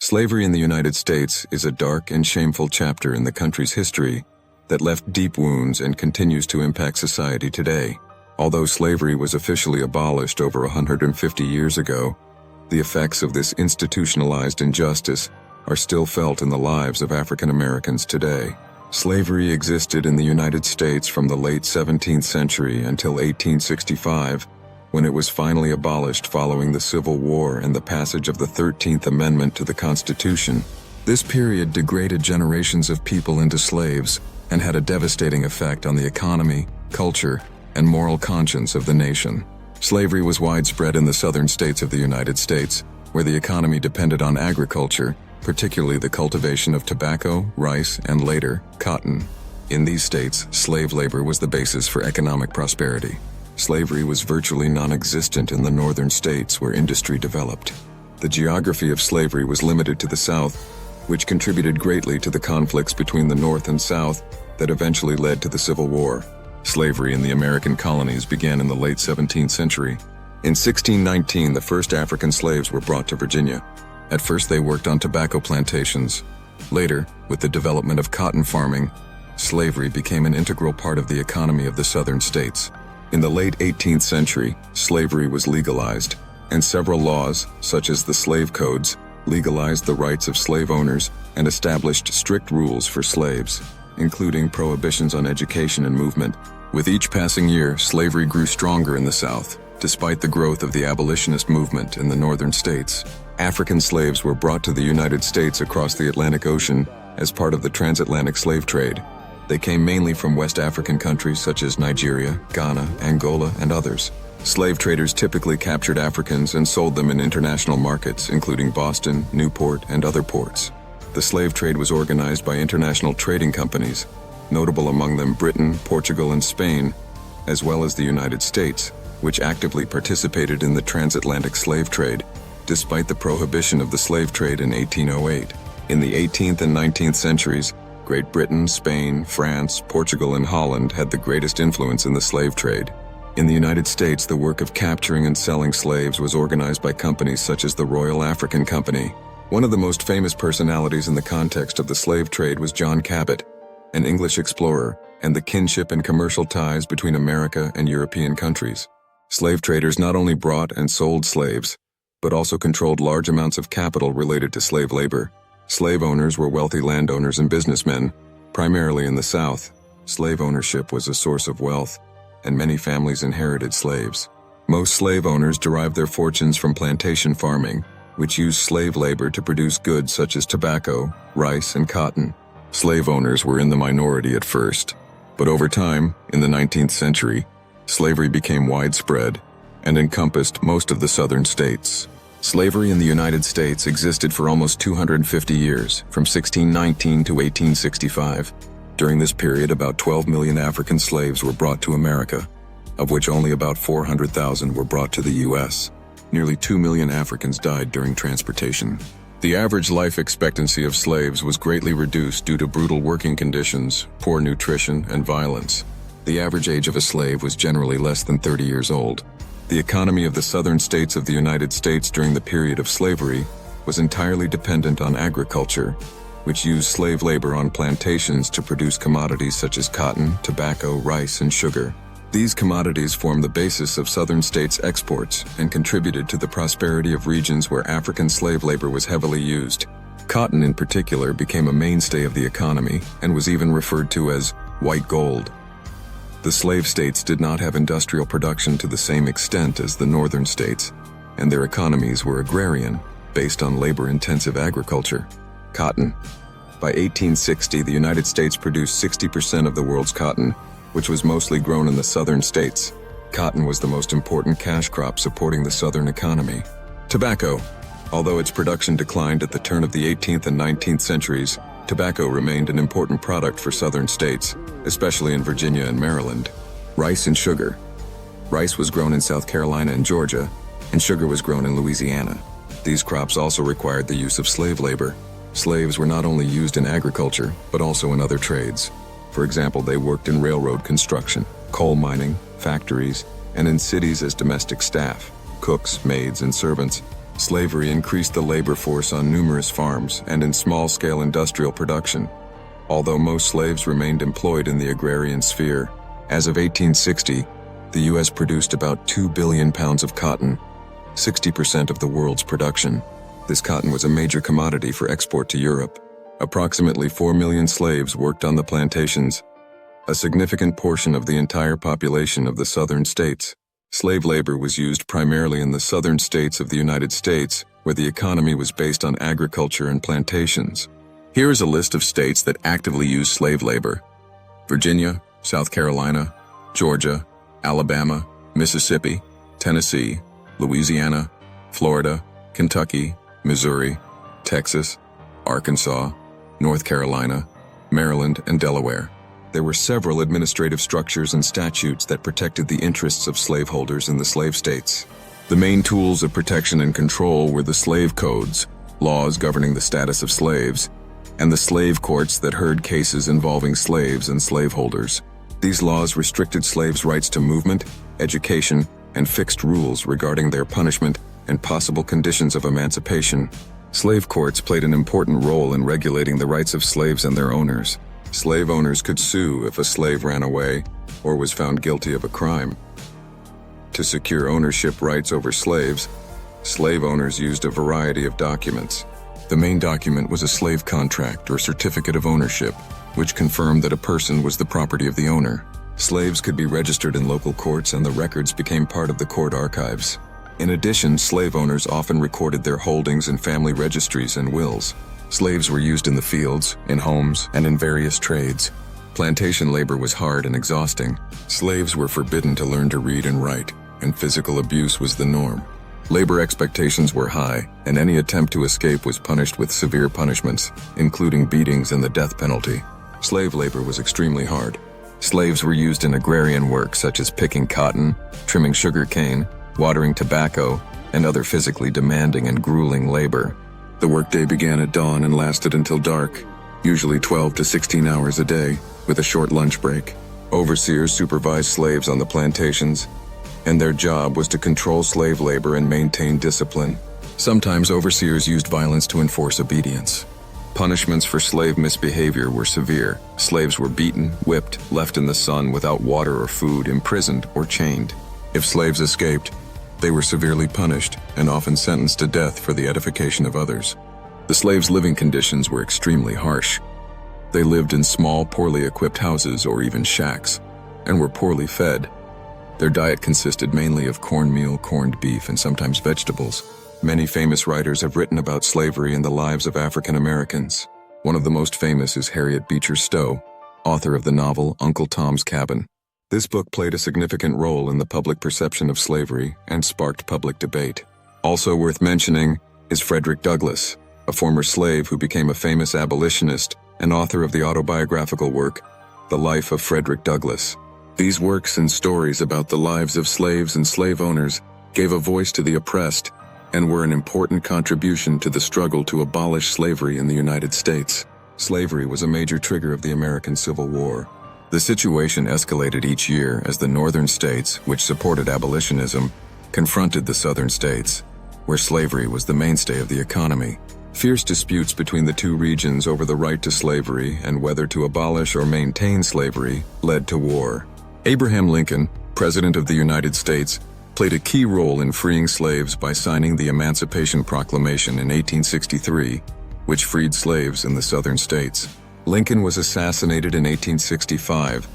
Slavery in the United States is a dark and shameful chapter in the country's history that left deep wounds and continues to impact society today. Although slavery was officially abolished over 150 years ago, the effects of this institutionalized injustice are still felt in the lives of African Americans today. Slavery existed in the United States from the late 17th century until 1865, when it was finally abolished following the Civil War and the passage of the 13th Amendment to the Constitution. This period degraded generations of people into slaves and had a devastating effect on the economy, culture, and moral conscience of the nation. Slavery was widespread in the southern states of the United States, where the economy depended on agriculture, particularly the cultivation of tobacco, rice, and later, cotton. In these states, slave labor was the basis for economic prosperity. Slavery was virtually non-existent in the northern states where industry developed. The geography of slavery was limited to the South, which contributed greatly to the conflicts between the North and South that eventually led to the Civil War. Slavery in the American colonies began in the late 17th century. In 1619, the first African slaves were brought to Virginia. At first, they worked on tobacco plantations. Later, with the development of cotton farming, slavery became an integral part of the economy of the southern states. In the late 18th century, slavery was legalized, and several laws, such as the slave codes, legalized the rights of slave owners and established strict rules for slaves, including prohibitions on education and movement. With each passing year, slavery grew stronger in the South. Despite the growth of the abolitionist movement in the northern states, African slaves were brought to the United States across the Atlantic Ocean as part of the transatlantic slave trade. They came mainly from West African countries such as Nigeria, Ghana, Angola, and others. Slave traders typically captured Africans and sold them in international markets, including Boston, Newport, and other ports. The slave trade was organized by international trading companies, notable among them Britain, Portugal, and Spain, as well as the United States, which actively participated in the transatlantic slave trade, despite the prohibition of the slave trade in 1808. In the 18th and 19th centuries, Great Britain, Spain, France, Portugal, and Holland had the greatest influence in the slave trade. In the United States, the work of capturing and selling slaves was organized by companies such as the Royal African Company. One of the most famous personalities in the context of the slave trade was John Cabot, an English explorer, and the kinship and commercial ties between America and European countries. Slave traders not only brought and sold slaves, but also controlled large amounts of capital related to slave labor. Slave owners were wealthy landowners and businessmen, primarily in the South. Slave ownership was a source of wealth, and many families inherited slaves. Most slave owners derived their fortunes from plantation farming, which used slave labor to produce goods such as tobacco, rice, and cotton. Slave owners were in the minority at first, but over time, in the 19th century, slavery became widespread and encompassed most of the southern states. Slavery in the United States existed for almost 250 years, from 1619 to 1865. During this period, about 12 million African slaves were brought to America, of which only about 400,000 were brought to the U.S. Nearly 2 million Africans died during transportation. The average life expectancy of slaves was greatly reduced due to brutal working conditions, poor nutrition, and violence. The average age of a slave was generally less than 30 years old. The economy of the southern states of the United States during the period of slavery was entirely dependent on agriculture, which used slave labor on plantations to produce commodities such as cotton, tobacco, rice, and sugar. These commodities formed the basis of southern states' exports and contributed to the prosperity of regions where African slave labor was heavily used. Cotton in particular became a mainstay of the economy and was even referred to as white gold. The slave states did not have industrial production to the same extent as the northern states, and their economies were agrarian, based on labor-intensive agriculture. Cotton. By 1860, the United States produced 60% of the world's cotton, which was mostly grown in the southern states. Cotton was the most important cash crop supporting the southern economy. Tobacco. Although its production declined at the turn of the 18th and 19th centuries, tobacco remained an important product for southern states, especially in Virginia and Maryland. Rice and sugar. Rice was grown in South Carolina and Georgia, and sugar was grown in Louisiana. These crops also required the use of slave labor. Slaves were not only used in agriculture, but also in other trades. For example, they worked in railroad construction, coal mining, factories, and in cities as domestic staff, cooks, maids, and servants. Slavery increased the labor force on numerous farms and in small-scale industrial production, although most slaves remained employed in the agrarian sphere. As of 1860, the U.S. produced about 2 billion pounds of cotton, 60% of the world's production. This cotton was a major commodity for export to Europe. Approximately 4 million slaves worked on the plantations, a significant portion of the entire population of the southern states. Slave labor was used primarily in the southern states of the United States, where the economy was based on agriculture and plantations. Here is a list of states that actively use slave labor: Virginia, South Carolina, Georgia, Alabama, Mississippi, Tennessee, Louisiana, Florida, Kentucky, Missouri, Texas, Arkansas, North Carolina, Maryland, and Delaware. There were several administrative structures and statutes that protected the interests of slaveholders in the slave states. The main tools of protection and control were the slave codes, laws governing the status of slaves, and the slave courts that heard cases involving slaves and slaveholders. These laws restricted slaves' rights to movement, education, and fixed rules regarding their punishment and possible conditions of emancipation. Slave courts played an important role in regulating the rights of slaves and their owners. Slave owners could sue if a slave ran away or was found guilty of a crime. To secure ownership rights over slaves, slave owners used a variety of documents. The main document was a slave contract or certificate of ownership, which confirmed that a person was the property of the owner. Slaves could be registered in local courts, and the records became part of the court archives. In addition, slave owners often recorded their holdings in family registries and wills. Slaves were used in the fields, in homes, and in various trades. Plantation labor was hard and exhausting. Slaves were forbidden to learn to read and write, and physical abuse was the norm. Labor expectations were high, and any attempt to escape was punished with severe punishments, including beatings and the death penalty. Slave labor was extremely hard. Slaves were used in agrarian work such as picking cotton, trimming sugar cane, watering tobacco, and other physically demanding and grueling labor. The workday began at dawn and lasted until dark, usually 12 to 16 hours a day, with a short lunch break. Overseers supervised slaves on the plantations, and their job was to control slave labor and maintain discipline. Sometimes overseers used violence to enforce obedience. Punishments for slave misbehavior were severe. Slaves were beaten, whipped, left in the sun without water or food, imprisoned, or chained. If slaves escaped, they were severely punished and often sentenced to death for the edification of others. The slaves' living conditions were extremely harsh. They lived in small, poorly equipped houses or even shacks, and were poorly fed. Their diet consisted mainly of cornmeal, corned beef, and sometimes vegetables. Many famous writers have written about slavery and the lives of African Americans. One of the most famous is Harriet Beecher Stowe, author of the novel Uncle Tom's Cabin. This book played a significant role in the public perception of slavery and sparked public debate. Also worth mentioning is Frederick Douglass, a former slave who became a famous abolitionist and author of the autobiographical work, The Life of Frederick Douglass. These works and stories about the lives of slaves and slave owners gave a voice to the oppressed and were an important contribution to the struggle to abolish slavery in the United States. Slavery was a major trigger of the American Civil War. The situation escalated each year as the northern states, which supported abolitionism, confronted the southern states, where slavery was the mainstay of the economy. Fierce disputes between the two regions over the right to slavery and whether to abolish or maintain slavery led to war. Abraham Lincoln, President of the United States, played a key role in freeing slaves by signing the Emancipation Proclamation in 1863, which freed slaves in the southern states. Lincoln was assassinated in 1865,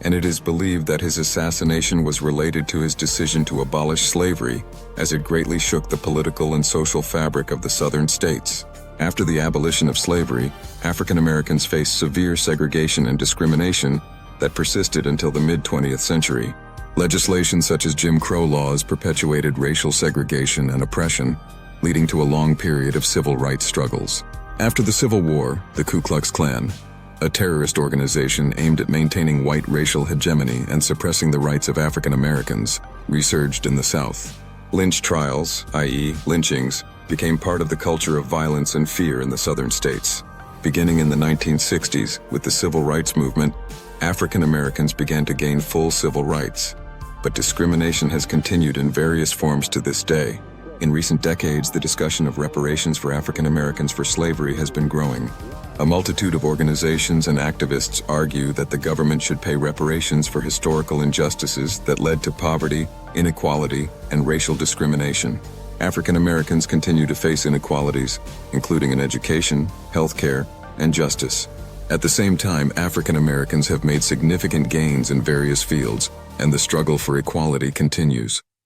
and it is believed that his assassination was related to his decision to abolish slavery, as it greatly shook the political and social fabric of the southern states. After the abolition of slavery, African Americans faced severe segregation and discrimination that persisted until the mid-20th century. Legislation such as Jim Crow laws perpetuated racial segregation and oppression, leading to a long period of civil rights struggles. After the Civil War, the Ku Klux Klan, a terrorist organization aimed at maintaining white racial hegemony and suppressing the rights of African Americans, resurged in the South. Lynch trials, i.e., lynchings, became part of the culture of violence and fear in the southern states. Beginning in the 1960s, with the Civil Rights Movement, African Americans began to gain full civil rights, but discrimination has continued in various forms to this day. In recent decades, the discussion of reparations for African Americans for slavery has been growing. A multitude of organizations and activists argue that the government should pay reparations for historical injustices that led to poverty, inequality, and racial discrimination. African Americans continue to face inequalities, including in education, healthcare, and justice. At the same time, African Americans have made significant gains in various fields, and the struggle for equality continues.